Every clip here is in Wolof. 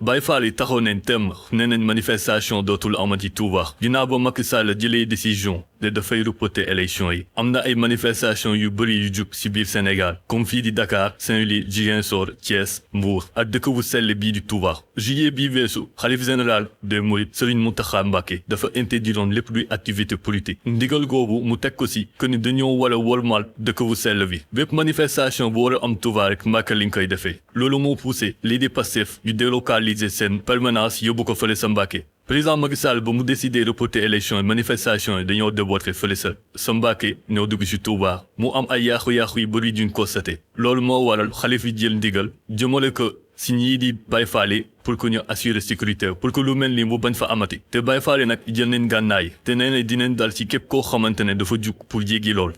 Baye Fall yi taxaw nañ temm nee nañ manifestation dootul amati Touba ginnaaw ba Macky Sall jëlee décision de dafay reporter élection yi am na ay manifestation yu bëri yu jug ci biir Sénégal comme fii di Dakar Saint-Louis Ziguinchor Thiès Mbour ak dëkk bu sell bii di Touba juillet bii weesu xalif général des Mourides Serigne Mountakha Mbacké dafa interdiroon lépp luy activité politique ndigal googu mu teg ko ci que ni dañoo war a wormaal dëkk bu sell bi bépp manifestation bu war a am Touba rek Mbacké liñ koy defee loolu moo poussé lii di Pastef yu délocaliser seen permanence yóbbu ko fële sa Mbacké président Macky Sall ba mu décidé reporter élection yi manifestation yi dañoo déborder fële sa Mbacké ñoo dugg ci Touba mu am ay yàqu-yàqu yu bëri duñ constaté loolu moo waral xalif yi jël ndigal jëmale ko si ñii di Baye Fall yi pour que ñu assurer sécurité pour que lu mel ni mu bañ fa amati te Baye Fall yi nag jël nañ gànnaay te nee na dinañ dal ci képp koo xamante ne dafa jug pour jéggi lool.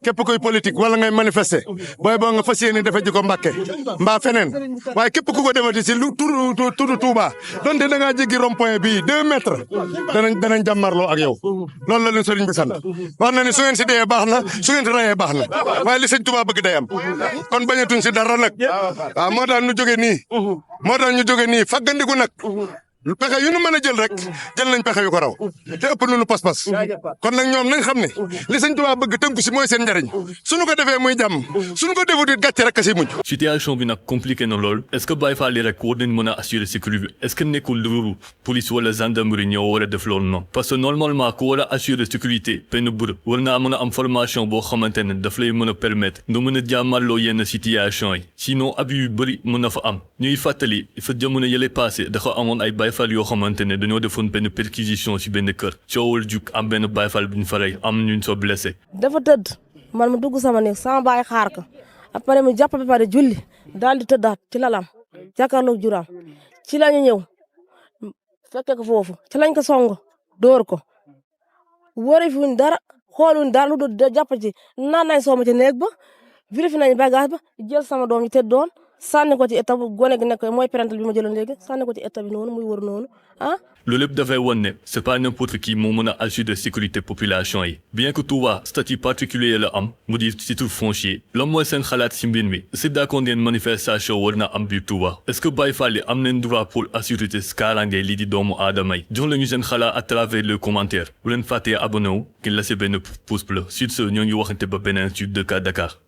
képp koy politique wala ngay manifester booy boo nga fas yéene defe ji ko Mbàkke mbaa feneen waaye képp ku ko defati si lu tudd Touba donte da ngaa jéggi rond-point bii 2 mètres danañ jàmmarloo ak yow loolu la leen sëriñ bi sant wax na ne su ngeen si dee baax na su ngeen si rayee baax na waaye li sëñ Touba bëgg day am kon bañatuñ si dara nag waaw moo tax ñu jóge nii faggandiku nag pexe yu nu mën a jël rek jël nañ pexe yu ko raw te ëpp nañu pas-pas kon nag ñoom nañ xam ne li sëñ Tuubaa bëgg tënku si mooy seen njariñ suñu ko defee muy jàmm suñu ko defut it gàcce rek a si mujj. situation bi nag compliqué na lool est-ce que Baye Fall yi rek war nañ mën a assurer sécurité est-ce que nekkul lu police wala gendarmerie ñoo war a def loolu noonu parce que normalement ku war a assurer sécurité benn bërëb war naa mën a am formation boo xamante ne daf lay mën a permettre nga mën a jàmmaloo yenn situation yi sinon abus yu bëri mën na fa am ñuy fàttali fa jamono yële passé dafa amoon ay Baye Fall yoo xamante ne dañoo defoon benn perquisition ci benn kër coowal jug am benn Baye Fall bu ñu fa rey am ñu soo blessé. dafa tëdd man mu dugg sama néeg sama baay xaar ko après mu jàpp ba pare julli daal di tëddaat ci lalam jàkkaarloog juraam ci la ñu ñëw fekke ko foofu ci lañ ko song dóor ko wóore fi wuñ dara xooluñ dara lu dul jàpp ci naan nañ sooma ci néeg ba vérifié nañ bagage ba jël sama doom yi tëddoon sànni ko ci état bu gone gi nekk mooy parental bi ma jëloon léegi sànni ko ci état bi noonu muy wër noonu ah. loolu lépp dafay won ne c'est pas n'importe qui moo mën a assurer sécurité population yi bien que Touba statut particulier la am mu di titre foncier lan mooy seen xalaat ci mbir mi est-ce que d'accord ngeen manifestation war na am biir Touba est-ce que Baye Fall yi am nañ droit pour assurer kaaraange lii di doomu aadama yi jox la ñu seen xalaat à travers le commentaire bu leen fàttee abonné wu ngeen laisser benn pouce bleu sur ce ñoo ngi waxante ba beneen sur 2K Dakar.